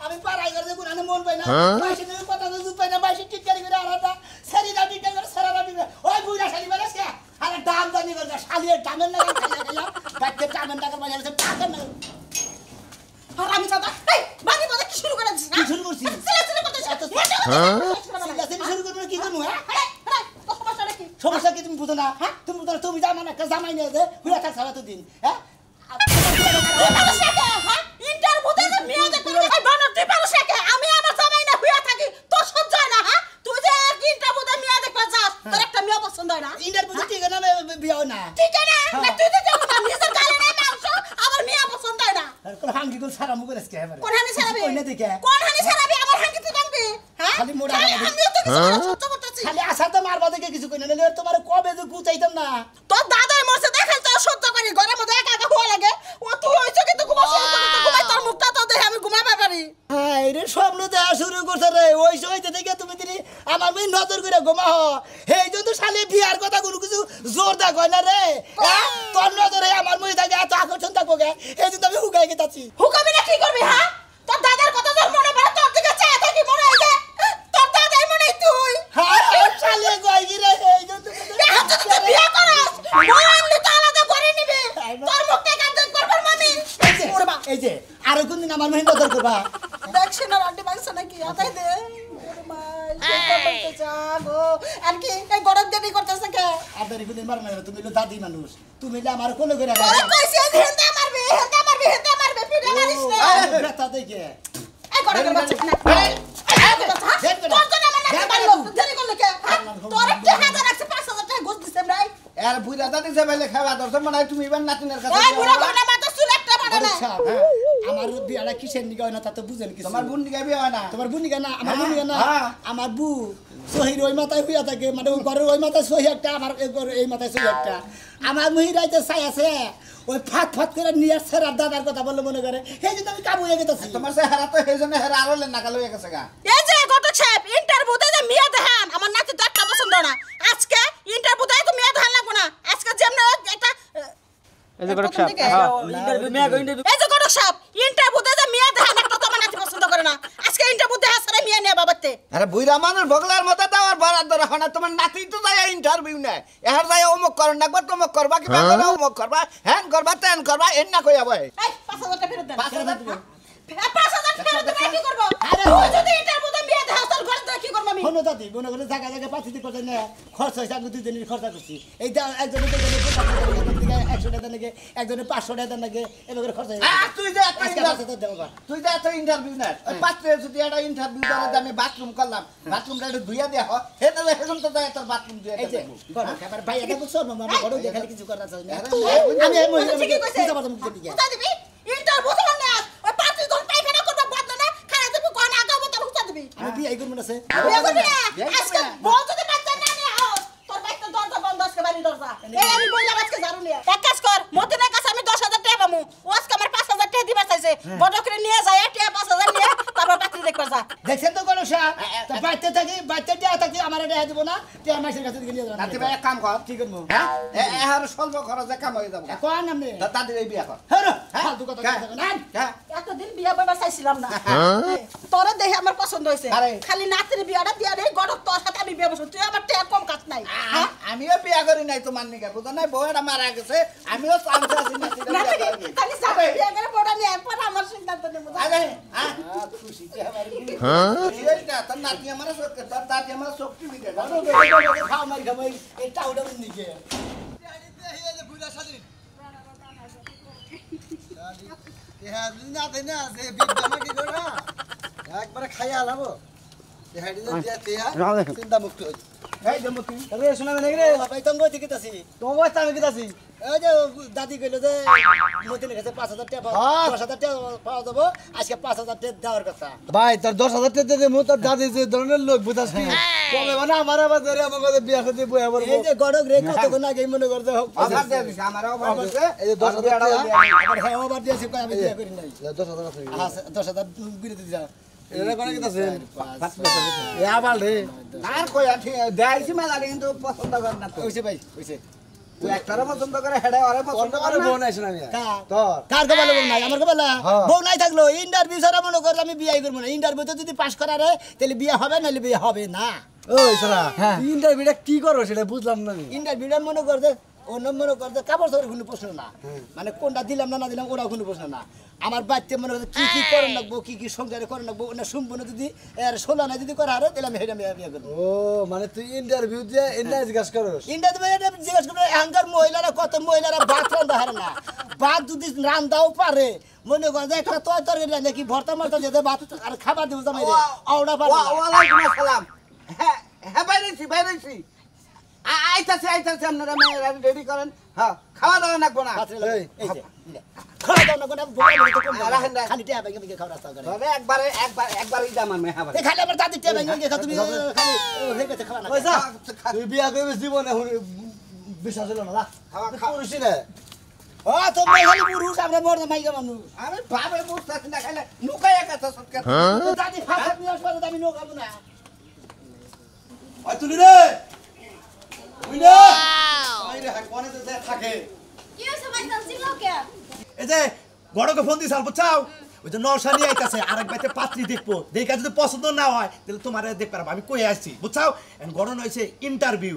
আমি পাড়াই করে দেখুন আমি মন পাই না বাইশে তুমি কথা তো পাই না বাইশে টিটকারি করে আলাদা সারি দাও টিটকারি করে সারা দাও ওই বুইরা শালি বেলাস কে আরে দাম জানি করে শালি দামের না খাইয়া খাইয়া বাচ্চা দামের টাকা বাজারে সব টাকা না আর আমি চাটা এই বানি বানি কি শুরু করেছিস কি শুরু করছিস ছেলে ছেলে কথা এত ছেলে শুরু করব কি করব হ্যাঁ সমস্যা কি তুমি বুঝো না হ্যাঁ তুমি বুঝো তুমি জামা না জামাই নিয়ে দে হুয়া থাক সারা তো দিন হ্যাঁ কিছু কই না তোমার কবে গুচাইতাম না তোর দাদাই মরছে দেখেন তো সহ্য করি ঘরের মধ্যে একা একা হওয়া লাগে ও তুই হইছ কিন্তু ঘুমাই তোর মুখটা তো দেখে আমি ঘুমাইতে পারি হ্যাঁ রে স্বপ্ন দেখা শুরু করছ রে ওই সময়তে দেখে তুমি দিনি আমার মেয়ে নজর করে ঘুমাও এই জন্য শালি বিয়ার কথা কোনো কিছু জোর দা কয় না রে তোর নজরে আমার মেয়ে থাকে এত আকর্ষণ থাকবো গে এই জন্য আমি হুকাই গেতাছি হুকাবি না কি করবি হ্যাঁ তোর দাদার কথা তোর মনে পড়ে তোর দিকে চেয়ে থাকি মনে হয় যে তোর দাদাই মনে তুই হ্যাঁ শালি কই গিরে এই জন্য তুই বিয়া করস বললি তো আলাদা করে নিবি তোর মুখে কাজ করবার মানে এই যে আর কোন দিন আমার মেয়ে নজর করবা দেখছ না রান্ডি মাংস নাকি আতাই দে ওরে মাই সে করতে যাবো আর কি এই গরম দেরি করতেছ কে আদারি কোন দিন মারনা তুমি লো দাদি মানুষ তুমি লে আমার কোলে করে আরে কইছে হেন্দা মারবে পিঠে মারিস না আরে বেটা দেখে এই গরম বাচ্চা না তোর তো না মানে পারলো দেরি করলে কে তোর টাকা দা রাখছে 5000 টাকা গোস দিছেন ভাই আর বুইরা দাদি যে বাইলে খাওয়া দরছ মনে হয় তুমি ইবান নাতিনের কাছে এই বুড়া গনা মাথা চুল একটা বাড়া না আমার বিয়াটা কিসের নিগা হয় না তা তো বুঝেন কিছু তোমার বোন নিগা বিয়া হয় না তোমার বোন নিগা না আমার বোন নিগা না আমার বু সহির ওই মাথায় হইয়া থাকে মানে ঘরের ওই মাথায় সহি একটা আমার এই মাথায় সহি একটা আমার মহিরাইতে চাই আছে ওই ফাট ফাট করে নিয়ে সেরা দাদার কথা বললে মনে করে এই জন্য আমি কাবু হয়ে গেছি তোমার সে হেরা তো এই জন্য হেরা আরো নাকাল হয়ে গেছে গা এই যে গত সাহেব ইন্টারভিউতে যে মিয়া দেখান আমার নাতি তো একটা পছন্দ না আজকে ইন্টারভিউতে তো মিয়া দেখান লাগবো না আজকে যেমন একটা এই যে গড়ক সাহেব ইন্টারভিউ মিয়া গো ইন্টারভিউ এই যে গড়ক সাহেব ইন্টারভিউতে যে মিয়া দেখান একটা তো নাতি পছন্দ করে না আজকে ইন্টারভিউ দেখা সারা মিয়া নিয়ে বাবাতে আরে বুইরা মানুষ বগলার মত দাও আর বরাদ ধরে হনা তোমার নাতি তো যায় ইন্টারভিউ না এহার যায় অমুক কর নাকবা তমুক করবা কি বাবা অমুক করবা হ্যাঁ করবা তেন করবা এন না কইয়া বই এই 5000 টাকা ফেরত দেন 5000 ফেরত দেন কি করব আরে তুই যদি ইন্টারভিউতে মিয়া দেখা তোর ঘরে তো কি করব আমি হনো দাদি মনে করে জায়গা জায়গা পাঠিয়ে করতে না খরচ হইছে আমি দুই দিনের খরচা করছি এই একজনের 100 টাকা দেন নাকি একজনের 500 টাকা দেন নাকি এভাবে খরচ হইছে তুই যা তুই যা তো ইন্টারভিউ না ওই পাত্রে যদি একটা ইন্টারভিউ করে আমি বাথরুম করলাম বাথরুমটা একটু ধুইয়া দেয়া হয় হেন এখন তো যায় তোর বাথরুম ধুইয়া এই যে করো এবার ভাই এটা বুঝছো মামা বড় দেখালে কিছু করা চাই না আমি এই মহিলা বুঝা পারতাম কি দিকে বুঝা দিবি ইন্টারভিউ তো না ওই পাত্রে তোর পায়খানা করবে বন্ধ না খায় দেব কোন আগাবো তোর বুঝা দিবি আমি বিয়ে করব না সে বিয়ে করবি না আজকে বল যদি বাচ্চা না নিয়ে আও তোর বাইকটা দরজা বন্ধ আজকে বাড়ি দরজা এই আমি বইলা আজকে ঝাড়ু নিয়ে এক কাজ কর মতিনের কাছে আমি 10000 টাকা পামু ও আজকে আমার 5000 টাকা দিবা চাইছে বড় করে নিয়ে যায় টাকা 5000 নিয়ে তারপর পাত্রী দেখবা যা দেখছেন তো কোন সা তো বাইতে থাকি বাইতে দেয়া থাকি আমার এটা দিব না তে মাইসের কাছে নিয়ে যাবেন নাতি ভাই এক কাম কর কি করব হ্যাঁ এর স্বল্প খরচে কাম হয়ে যাবে কোন নামে দাদি এই বিয়া কর হ্যাঁ ফালতু কথা না হ্যাঁ এতদিন বিয়া বইবা চাইছিলাম না তোরে দেখে আমার পছন্দ হইছে খালি নাতির বিয়াটা দিয়া দেই গড়ক তোর সাথে আমি বিয়া বসু তুই আমার টাকা কম কাজ নাই আমিও বিয়া করি নাই তোমার নিকে বুঝো নাই বউটা মারা গেছে আমিও চান্স আছি নাতি খালি সাথে বিয়া করে বড় নিয়ে পর আমার সিদ্ধান্ত নেব আরে হ্যাঁ খুশি তে আমার হ্যাঁ এইটা তোর নাতি আমার সত্যি তোর দাদি আমার শক্তি দিতে খাও মারি খাই এই টাউডা নিকে এই যে বুড়া শালি হ্যাঁ না তাই না যে বিদ্যামা কি করে একবারে খাইয়া আলাবো হেডি দিয়া দিয়া চিন্তা মুক্ত হই এই যে মুক্তি আরে শোনা না রে ভাই তঙ্গ থেকে তাছি তঙ্গ আমি কিতাছি এই যে দাদি কইলো যে মতিনের কাছে 5000 টাকা 10000 টাকা পাওয়া যাবো আজকে 5000 টাকা দেওয়ার কথা ভাই তোর 10000 টাকা দে মু তোর দাদি যে ধরনের লোক বুঝাস কি কবে মানে আমার আবার ধরে আমাকে বিয়া করতে বইয়া বলবো এই যে গড়ক রে কতক্ষণ আগে মনে করতে হোক আবার দে দিস আমারও আবার আছে এই যে 10000 টাকা আবার হ্যাঁ আবার দিয়েছি আমি বিয়া করি নাই 10000 আছে হ্যাঁ 10000 বিরে দিছা এরা কোন কি আছে এ আবার রে আর কই আছে দেইছি মেলা কিন্তু পছন্দ কর না তো হইছে ভাই হইছে তুই একটারে পছন্দ করে হেডে আরে পছন্দ করে বউ নাইছ না মিয়া তোর কার কপালে বউ নাই আমার কপালে বউ নাই থাকলো ইন্টারভিউ ছাড়া মনে কর আমি বিয়ে করব না ইন্টারভিউতে যদি পাস করা রে তাহলে বিয়ে হবে নাহলে বিয়ে হবে না ওই সারা ইন্টারভিউটা কি করো সেটা বুঝলাম না ইন্টারভিউটা মনে কর যে অন্য মনে কর যে কাপড় চোপড়ের কোনো প্রশ্ন না মানে কোনটা দিলাম না না দিলাম ওরা কোনো প্রশ্ন না আমার বাচ্চা মনে করছে কি কি করে রাখবো কি কি সংসারে করে রাখবো না সম্পূর্ণ যদি এর 16 না যদি করে আরে তাহলে আমি হেডা বিয়ে করবো ও মানে তুই ইন্টারভিউ দিয়ে এন্ডা জিজ্ঞাসা করস ইন্টারভিউ জিজ্ঞাসা করবো এখানকার মহিলারা কত মহিলারা ভাত রান্ধা হারে না ভাত যদি রান্ধাও পারে মনে কর যে একটা তরকারি রান্ধে কি ভর্তা মর্তা যেতে ভাত আর খাবার দেবো জামাই রে আওড়া পারে ওয়ালাইকুম আসসালাম হ্যাঁ হ্যাঁ বাইরেছি আইতাছে আপনারা মেয়েরা রেডি করেন হ্যাঁ খাওয়া দাওয়া নাকবো না খাওয়া দাওয়া না করে খালি টিয়া ভাঙে খাওয়া রাস্তা করে তবে একবারই দাম আমি হ্যাঁ খালি আমার দাদি টিয়া ভাঙে খাও তুমি খালি হয়ে গেছে খাওয়া না তুই বিয়া করবি জীবনে বিশ্বাস হলো না খাওয়া করিস না ও তোমরা খালি পুরুষ আমরা মরদ মাইকা মানুষ আমি ভাবে বুঝতাছি না খাইলে নুকাইয়া কথা সৎকার দাদি ফাঁকা নিয়ে আসবে আমি নোকাবো না ওই তুলি রে ওই রে ওই রে কোনে তো থাকে কি হইছে ভাই তালছিল কে এই যে বড়কে ফোন দিছাল বুঝছাও ওই যে নরসানি আইতাছে আরেক বাইতে পাত্রী দেখবো দেখা যদি পছন্দ না হয় তাহলে তোমারে দেখ পারবা আমি কই আসছি বুঝছাও এন্ড গড়ন হইছে ইন্টারভিউ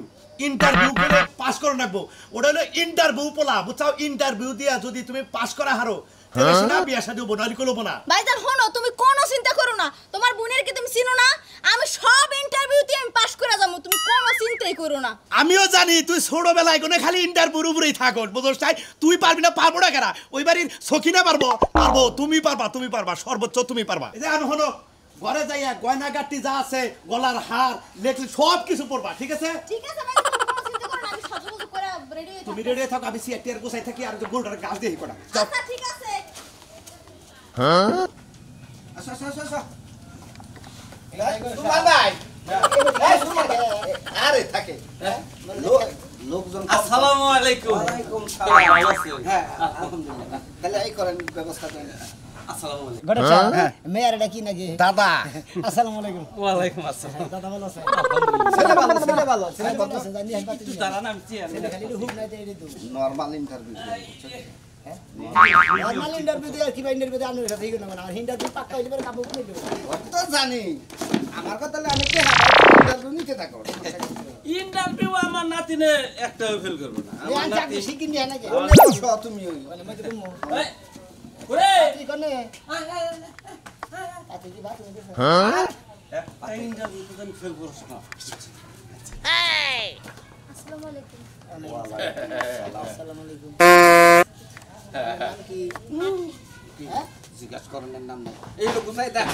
করে পাস করে রাখবো ওটা হলো ইন্টারভিউ পোলা বুঝছাও ইন্টারভিউ দিয়া যদি তুমি পাস করা হারো তাহলে সেটা বিয়া শাদী হবো নালি করবো না ভাইজান শোনো তুমি কোনো চিন্তা করো না তোমার বোনের কি তুমি চিনো না আমি সব ইন্টারভিউতে আমি পাস করে যাবো তুমি কোনো চিন্তাই করো না আমিও জানি তুই ছোটবেলায় কোনে খালি ইন্টারভিউর উপরেই থাকো বুঝছ তাই তুই পারবি না পারবো না কেনা ওই বাড়ির সখিনা পারবো তুমি পারবা সর্বোচ্চ তুমি পারবা এই যে আমি হলো ঘরে যাইয়া গয়না গাটি যা আছে গলার হার নেকলি সব কিছু পরবা ঠিক আছে ঠিক আছে ভাইজান কোনো চিন্তা করো না আমি সাজুগুজু করে রেডি হই তুমি রেডি থাকো আমি সিআরটিআর গোছাই থাকি আর গোলটার গাছ দিয়ে পড়া আচ্ছা ঠিক আছে আসো সুমান ভাই আরে থাকে লোকজন আসসালামু আলাইকুম ওয়ালাইকুম ভালো সালাম আছেন? হ্যাঁ আলহামদুলিল্লাহ তাহলে এই করেন ব্যবস্থা করেন আসসালামু আলাইকুম গড়ে হ্যাঁ মেয়ার ডাকি নাকি দাদা আসসালামু আলাইকুম ওয়ালাইকুম আসসালাম দাদা ভালো আছে ছেলে ভালো ছেলে ভালো আছে জানি আমি পাতি তারা নাম কি আমি খালি হুক নাই দেই দু নরমাল ইন্টারভিউ নরমাল ইন্টারভিউ দিয়ে কি ইন্টারভিউ দিয়ে আনুর সাথে ঠিক না আর ইন্টারভিউ পাক্কা হইলে পরে কাপড় কিনে দেব তো জানি আমার কথা আমি কি ইন্টারভিউ নিতে থাকো ইন্টারভিউ আমার নাতিনে একটাও ফেল করব না এই আমার আন নাতি চাকরি শিখিন দিয়ে নাকি তুমি ওই বলে মতে তুমি এই, ওরে কি করনে আতে কি বাত হইছে একটা ইন্টারভিউ তো ফেল করছ না আসসালামু আলাইকুম আসসালামু আলাইকুম কি জিজ্ঞাসা করেন নাম এই লোক কোথায় দেখ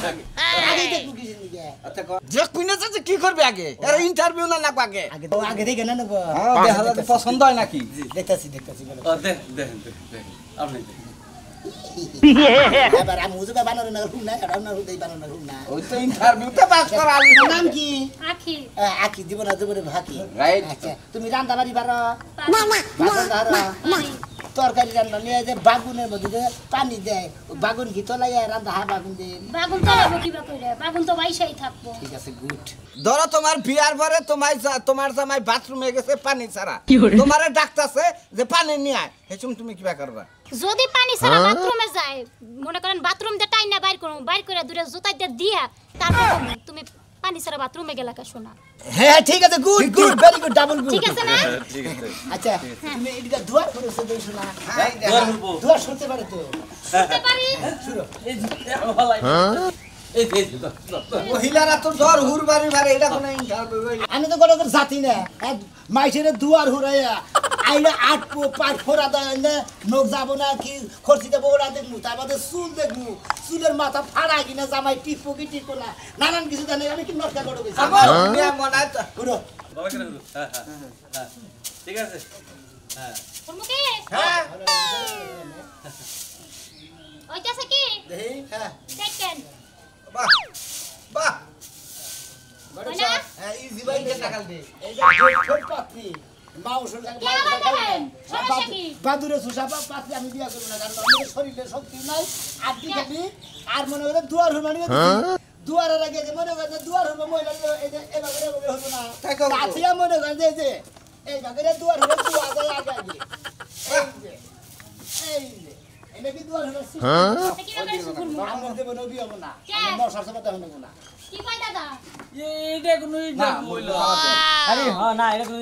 আগে দেখু কি নিকে আচ্ছা যে কুইনা চাচা কি করবে আগে এর ইন্টারভিউ না লাগবে আগে আগে তো আগে দেখে না নেব হ্যাঁ দেখা যাচ্ছে পছন্দ হয় নাকি দেখতাছি বলে ও দেখ আপনি দেখ এবার আমি উজবে বানানো না হুম না এটা না হুদেই বানানো হুম না ওই তো ইন্টারভিউতে পাস করা আলি নাম কি আখি আকি জীবন জীবনে ভাকি রাইট আচ্ছা তুমি রান্না বাড়ি পারো না না বাগান তরকারি রান্না নিয়ে যে বাগুনের মধ্যে যে পানি দেয় বাগুন ঘি তোলাই রান্না হা বাগুন দিয়ে বাগুন তো লাগবো কিবা কইরা বাগুন তো বাইসাই থাকবো ঠিক আছে গুড ধরো তোমার বিয়ার পরে তোমার জামাই বাথরুমে গেছে পানি ছাড়া তোমারে ডাকতাছে যে পানি নিয়ে আয় হেচুম তুমি কিবা করবা যদি পানি ছাড়া বাথরুমে যায় মনে করেন বাথরুম দিয়ে টাইনা বাইর করে দূরে জুতা দিয়ে দিয়া তারপর তুমি পানি ছাড়া বাথরুমে গেলা কা শোনা হ্যাঁ ঠিক আছে good very good double good ঠিক আছে না ঠিক আছে আচ্ছা তুমি এদিকে দুয়ার করেছো দেখছো না করব দুয়ার শুনতে পারে তো শুনতে পারি এই যে ভালাই এই যে মহিলারা তো জ্বর হুরবারি মারে এটা কোনো ইন্টারভিউ আমি তো কোনো জাতি না মাইসের দুয়ার হুরাইয়া আইলে আট পাঁচ ফোরা দেয় নোক যাবো না কি খরচি দেবো ওরা দেখবো তারপরে চুল দেখবো চুলের মাথা ফাড়া কিনা জামাই টিপো কি টিপো না নানান কিছু জানি আমি কি নটকা করে গেছি আমার বিয়া মনায় তো পুরো বাবা কেন হ্যাঁ ঠিক আছে হ্যাঁ মুখে হ্যাঁ ওইটাছে কি দেখি হ্যাঁ দেখেন বাহ বাহ ওনা হ্যাঁ ইজি বাই টাকা দে এই যে ছোট পাত্রী মাউসের কে আবার দেখেন সমস্যা কি বাদুরে সুসা পাত্রী আমি বিয়া করবো না কারণ আমাদের শরীরে শক্তি নাই আড্ডি খাবি আর মনে করে দুয়ার হুরমানি দুয়ারের আগে যে মনে করে দুয়ার হুরমা মহিলা এই যে এভাবে হতো না তাই কও। কাছিয়া মনে করে যে এই বাগেরে দুয়ার হলো দুয়া যায় আগে আগে এই যে এনে কি দুয়ার হলো কি ব্যাপারে শুকুরমু আমরা দেব নবী হবো না কে? আমরা মশার সাথে দেব না কি কয় দাদা এইটা কোনো ইন্টারভিউ হইলো আরে হ্যাঁ না এটা কোনো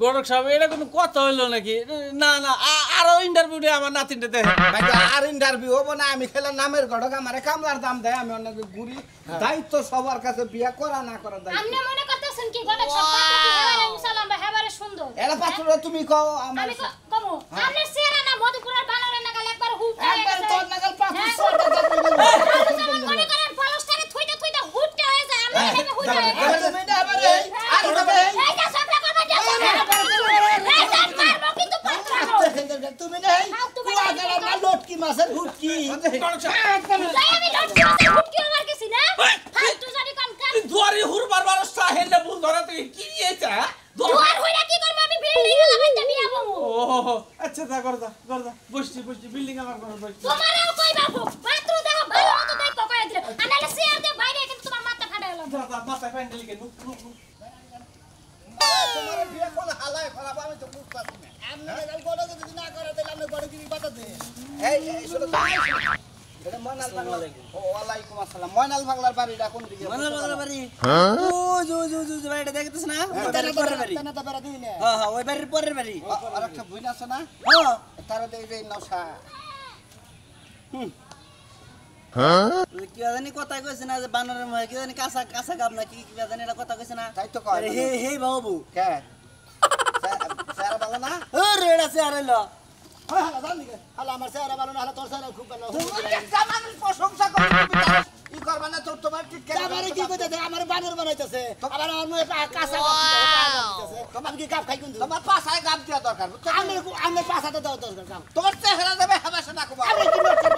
গড়ক সাহেব এটা কোনো কথা হইলো নাকি না না আরো ইন্টারভিউ দে আমার নাতিনটা দেখে ভাই আর ইন্টারভিউ হবো না আমি খেলে নামের গড়ক আমারে কামলার দাম দেয় আমি অনেক ঘুরি দায়িত্ব সবার কাছে বিয়া করা না করা দায়িত্ব আপনি মনে করতেছেন কি গড়ক সব পাত্র কি হেবারে মুসালাম বা হেবারে সুন্দর এরা পাত্ররা তুমি কও আমার আমি কমু আপনার চেহারা না মধুপুরের বানরের নাগাল একবার হুট হয়ে একবার গেছে তোর নাগাল পাঁচ হ্যাঁ। ছটা আপনি যেমন মনে করেন পলসটাকে থুইতে থুইতে হুটটা হয়ে যায় আমরা এভাবে হুট হয়ে গেছে তুমি না আরে আর হবে এই যে সবটা কথা দিয়েছে এই জান মারবো কিন্তু পাত্র তুমি নাই কুয়া গেলা না লটকি মাছের হুটকি যাই আমি লটকি মাছের হুটকি আমার কিছু না ফালতু জানি কোন কাজ দুয়ারে হুরবার মানুষ হেলে ভুল ধরা তুই কি দিয়েছে দুয়ার হইরা কি করব আমি বিল্ডিং এ লাগাইতে বিয়া বমু ও আচ্ছা যা কর যা বসছি বিল্ডিং আমার ঘর বসছি তোমারও কই বাবু পাত্র দেখো ভালো মতো দেখো কই দিলে আনালে শেয়ার দে বাইরে কিন্তু তোমার মাথা ফাটা গেল যা মাথায় প্যান্ডেল কে তোমার বিয়া কোন হালায় খারাপ আমি তো বুঝতে পারছি না আমি নাগাল বড় যদি না করে তাহলে আমি বড় কি বাতা দে এই শুনো তো এটা ময়নাল বাংলা ও ওয়ালাইকুম আসসালাম ময়নাল বাংলার বাড়িটা কোন দিকে মনে বাংলা বাড়ি ও জো বাড়িটা দেখতেছ না ওই তারা বাড়ির পরের বাড়ি তারা তারা দিই না হ্যাঁ হ্যাঁ ওই বাড়ির পরের বাড়ি আর একটা বুইন আছে না হ্যাঁ তারা দেই যে নশা কি জানি কথা কইছে না যে বানরের মহে কি জানি কাঁচা কাঁচা গাব না কি জানি এটা কথা কইছে না তাই তো কয় আরে হে হে বাবু কে সারা ভালো না ওরে এটা সে আরে লো হ্যাঁ হ্যাঁ জানি কে আল্লাহ আমার চেহারা ভালো না হলে তোর চেহারা খুব ভালো তোমাকে জামানের প্রশংসা করে তুমি তার ই করবা না তো তোমার ঠিক কেন আমারে কি কইতাছে আমার বানর বানাইতেছে আবার আমার মনে কাঁচা গাব দিতেছে তোমার কি গাব খাই কিন্তু তোমার পাছায় গাব দেওয়া দরকার বুঝছো আমার পাছাতে দাও দরকার গাব তোমার চেহারা দেবে হাবাসে না কবা আমি কি নড়ছে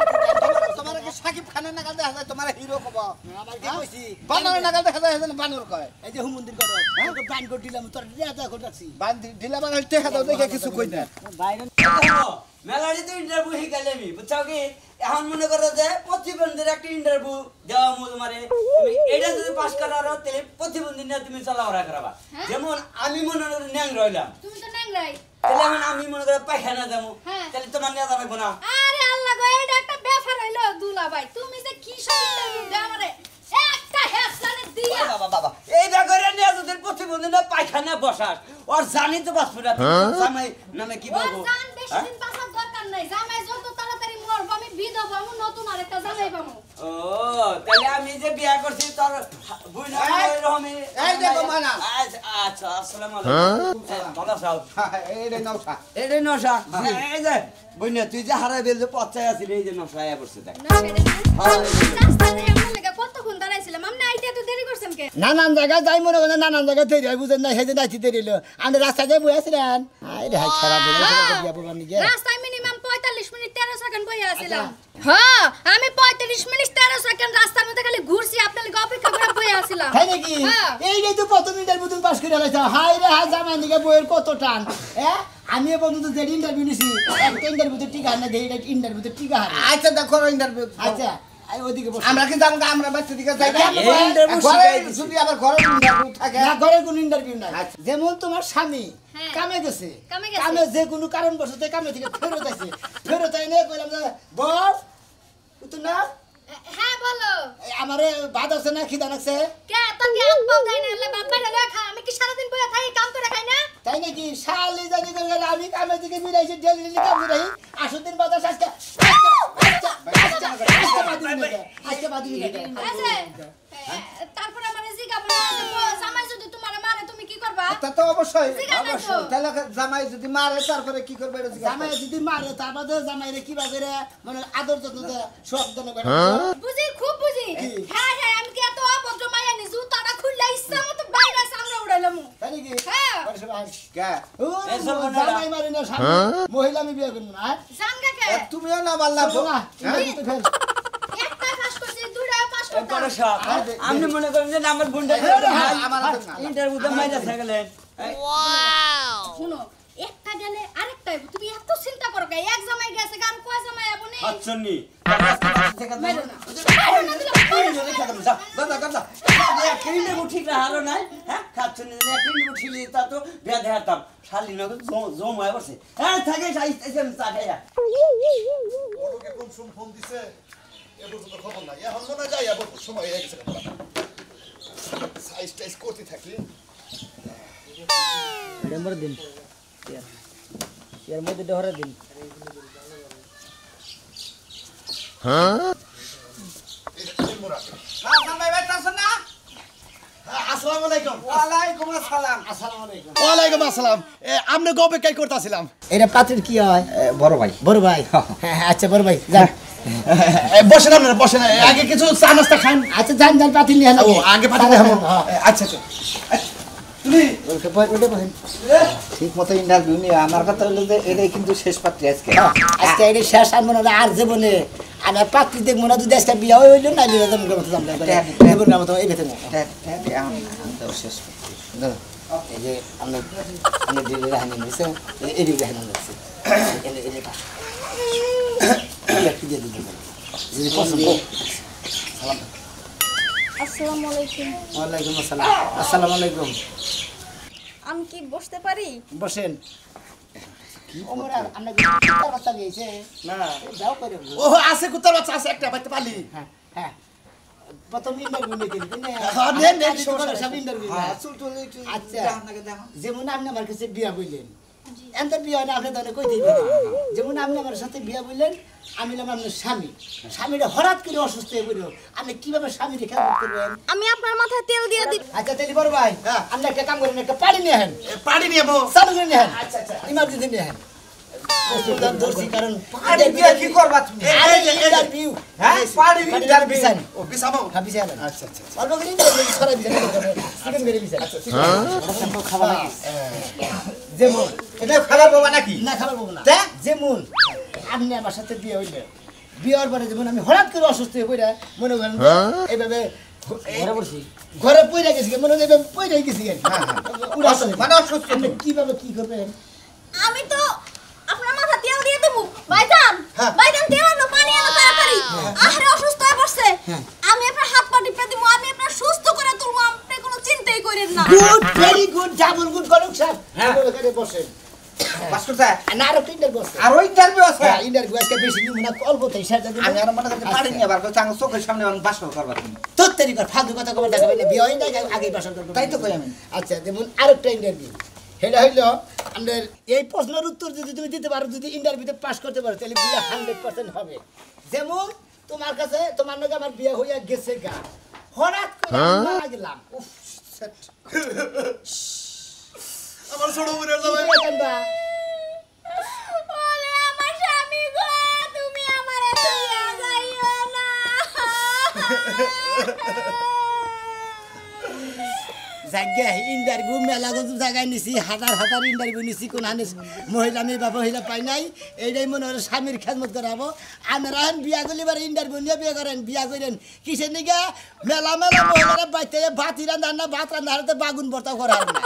তোমার কি সাকিব খানের নাগাল দেখা যায় তোমার হিরো কবা আমার কি কইছি বানরের নাগাল দেখা যায় যেন বানর কয় এই যে হুমন্দির করো তোকে বান করে দিলাম তোর রিয়াদা করে রাখছি বান্ধি ঢিলা বানাই টেকা দাও দেখে কিছু কই না বাইরে মেলাড়ি তো ইন্টারভিউ হয়ে গেলে আমি বুঝছো কি এখন মনে করো যে প্রতিবন্ধীর একটা ইন্টারভিউ দেওয়া মু তোমারে তুমি এটা যদি পাস করারো তাহলে প্রতিবন্ধী নিয়ে তুমি চলাফেরা করাবা যেমন আমি মনে করো ন্যাং রইলাম তুমি তো ন্যাংরাই তাহলে এখন আমি মনে করো পায়খানা যাবো হ্যাঁ। তাহলে তোমার নিয়ে যাবে না আরে আল্লাহ গো এটা একটা ব্যাপার হইলো দুলা ভাই তুমি যে কি সব ইন্টারভিউ দাও আমারে একটা হেডলাইন দিয়া বাবা বাবা এই ব্যাপারে নিয়ে যদি প্রতিবন্ধী না পায়খানা বসাস ওর জানি তো বাস পুরা জামাই নামে কি ওর বলবো জান বেশি দিন বাঁচার দরকার নাই জামাই যত তাড়াতাড়ি মরবো আমি বিধবা হবো নতুন আরেকটা জামাই পাবো ও তাহলে আমি যে বিয়া করছি তোর বুইনা রহমি এই দেখো মানা। আচ্ছা আসসালামু আলাইকুম ভালো আছো এই রে নশা এই নশা এই যে বুইনা তুই যে হারাই বেল যে পচাই আছিস এই যে নশা আয়া পড়ছে দেখ রাস্তাতে এমন লাগা কতক্ষণ দাঁড়াইছিলাম আমি আইতে তো দেরি করছেন কে নানান জায়গায় যাই মনে করেন নানান জায়গায় দেরি হয় বুঝেন না সেদিন নাইতে দেরি হলো আমি রাস্তায় যাই বসেছিলেন আরে হাই খারাপ হয়ে গেছে নিকে রাস্তায় মিনিমাম 45 মিনিট 13 সেকেন্ড বইয়া আছিলাম হ্যাঁ আমি 45 মিনিট 13 সেকেন্ড রাস্তার মধ্যে খালি ঘুরছি আপনার লাগি অপেক্ষা করে বইয়া আছিলাম তাই নাকি হ্যাঁ। এই তো প্রথম ইন্টারভিউ তুমি পাস করে আলাইছো হাই রে হাই জামাই দিকে বইয়ের কত টান হ্যাঁ আমি পর্যন্ত যে ইন্টারভিউ নিছি একটা ইন্টারভিউতে টিকা না দেই এটা ইন্টারভিউতে টিকা হারে আচ্ছা দেখো ইন্টারভিউ আচ্ছা আই ওদিকে বসে আমরা কি জানো আমরা বাচ্চা দিকে যাই না এই interview ঘরে শিখাই দিছি। যদি আবার ঘরে ইন্টারভিউ থাকে না ঘরের কোনো ইন্টারভিউ নাই আচ্ছা। যেমন তোমার স্বামী হ্যাঁ। কামে গেছে কামে গেছে। কামে যে কোনো কারণ বসতে কামে থেকে ফেরত আইছে ফেরত আই নিয়ে কইলাম যে বস তুই না হ্যাঁ বলো আমারে ভাত আছে না খিদা লাগছে কে তোর কি হাত পাও দেয় না আল্লাহ বাপ বাইরে লেখা আমি কি সারা দিন বইয়া থাকি কাম করে খাই না তাই নাকি শালি জানি করে গেলে আমি কামে থেকে মিলাইছি ডেলি কাম মিলাই আসুন দিন বাজার আজকে আজকে বাদি আছে তারপর আমার জিগা বলে জামাই যদি তোমার মারে তুমি কি করবা তা তো অবশ্যই জিজ্ঞাসা তো। অবশ্যই তাহলে জামাই যদি মারে তারপরে কি করবে এটা জিজ্ঞাসা জামাই যদি মারে তারপরে জামাইরে কি বাজে মানে আদর যত্ন দেয় সব জন বুঝি খুব বুঝি হ্যাঁ হ্যাঁ আমি কি এত অভদ্র মাইয়া নি জুতাটা খুললা ইচ্ছা মতো বাইরে সামনে উড়াইলাম তাই নাকি হ্যাঁ কে জামাই মারি না মহিলা আমি বিয়ে করবো না জানগা কে তুমিও না বললা একটা কাজ করছি দুইটা পাঁচ করতাম করে সব আপনি মনে করেন যে আমার বোনটা আমার হাতে না। ইন্টারভিউতে মাইনা থাকলেন শুনো একটা একটা গেলে আরেকটা আইবো তুমি এত চিন্তা করো কে এক জামাই গেছে আর কয় জামাই আইবো নে হাতছন্নি মেরো না দাদা দাদা একটা ইন্টারভিউ ঠিক না হারো নাই হ্যাঁ খাচ্ছন্নি একটা ইন্টারভিউ ঠিক তা তো বিয়া দেখাতাম শালি না জম হয়ে বসে হ্যাঁ থাকে আইতেছে আমি চা খাইয়া ওকে কোন ফোন দিছে এ পর্যন্ত খবর নাই এখন মনে যায় আবার সময় হয়ে গেছে সাইজ টাইজ করতে থাকি নম্বর দিন এর মধ্যে ডহরা দিন ভাই বাইতাছ না আসসালামু আলাইকুম ওয়ালাইকুম আসসালাম আসসালামু আলাইকুম ওয়ালাইকুম আসসালাম আমরা অপেক্ষাই করতেছিলাম এটা পাত্রের কি হয় বড় ভাই বড় ভাই হ্যাঁ আচ্ছা বড় ভাই যান বসেন আপনারা বসেন আগে কিছু চা নাস্তা খান আচ্ছা যান যান পাতিল নিয়ে ও আগে পাঠাতে হবে আচ্ছা আচ্ছা তুমি ঠিক মতো ইন্টারভিউ নিয়ে আমার কথা হলো যে এটাই কিন্তু শেষ পাত্রী আজকে আজকে এটা শেষ আনবো না আর জীবনে আর পাত্রী দেখবো না যদি আজকে বিয়া হইলো না লিয়ে যাবো মতো এই ভেতরে শেষ এই যে আমরা দিদি রাহানি নিয়েছে এদিক রাহানি নিয়েছে যদি পছন্দ আসসালামু আলাইকুম ওয়ালাইকুম আসসালাম আসসালামু আলাইকুম আমি কি বসতে পারি বসেন ও আছে কুত্তার বাচ্চা আছে একটা বাইতে পালি হ্যাঁ প্রথম ইন্টারভিউ নিয়ে হ্যাঁ, নেন, নেন, সব ইন্টারভিউ আচ্ছা যেমন আপনি আমার কাছে বিয়া বললেন এত বিয়া না আপনি তাহলে কই দিবেন যেমন আপনি আমার সাথে বিয়া বললেন আমি হলাম আপনার স্বামী স্বামীটা হঠাৎ করে অসুস্থ হয়ে পড়ল আপনি কিভাবে স্বামী রেখা করবেন আমি আপনার মাথায় তেল দিয়ে দিই আচ্ছা তাহলে বড় ভাই আপনি একটা কাম করেন একটা পানি নিয়ে আহেন পানি নিয়ে চালু করে নিয়ে আহেন আচ্ছা আচ্ছা ইমার্জেন্সি নিয়ে আহেন ধরছি কারণ আরে বিয়ে কি করবা তুমি ইন্টারভিউ হ্যাঁ পাড়ি ইন্টারভিউ ও বিছাবো হ্যাঁ বিছালেন আচ্ছা আচ্ছা অল্প করে ইন্টারভিউ ছড়াই বিছালেন চিকেন করে বিছালেন আচ্ছা খাবার লাগে যেমন এটা খাবার বাবা নাকি না খাবার পাবো না তা? যেমন আপনি আমার সাথে বিয়ে হইলে বিয়ের পরে যেমন আমি হঠাৎ করে অসুস্থ হয়ে পড়ে মনে করেন যে এইভাবে ঘরে পড়ছি ঘরে পড়ে গেছি মনে হয় এইভাবে পড়ে গেছি মানে অসুস্থ আপনি কিভাবে কি করবেন আমি তো আপনার মাথা তেল দিয়ে দেবো ভাইজান ভাইজান তেল আনো পানি আনো তাড়াতাড়ি আরে অসুস্থ হয়ে পড়ছে আমি আপনার হাত পা টিপে দিব আমি আপনার সুস্থ করে তুলবো আপনি কোনো চিন্তাই করেন না good very good double good গলক সাহেব এখানে বসেন বাস্কর স্যার না আরো তিনটার বসে আর ওই ইন্টারভিউ আছে ইন্টারভিউ আজকে বেশি নিব না অল্প তাই সাজা দিব আমি আর মনে করতে পারি নি আবার চাঙ্গ চোখের সামনে আমি বাসর করবা তুমি তোর তৈরি কর ফালতু কথা কবে দেখাবে না বিয়ে হয় না আগে বাসন করব তাই তো কই আমি আচ্ছা যেমন আরেকটা ইন্টারভিউ সেটা হইলো আমাদের এই প্রশ্নের উত্তর যদি তুমি দিতে পারো যদি ইন্টারভিউতে পাস করতে পারো তাহলে বিয়ে 100% হবে যেমন তোমার কাছে তোমার নাকি আমার বিয়ে হইয়া গেছে গা হঠাৎ করে আমি মারা গেলাম উফ সেট আমার ছোট বোনের জামাই ওলে আমার স্বামী গো তুমি আমারে তুইয়া যাইও না জায়গা ইন্টারভিউ মেলা গজু জায়গায় নিছি হাজার হাজার ইন্টারভিউ নিছি কোন হানিস মহিলা মেয়ে বা মহিলা পাই নাই এইটাই মনে হয় স্বামীর খেদমত করাবো আমরা বিয়া করলে এবার ইন্টারভিউ নিয়ে বিয়ে করেন বিয়া করেন কিসের নিকে মেলা মেলা মহিলারা বাইতে ভাত রান্না ভাত রান্না বাগুন ভর্তা করা হয় না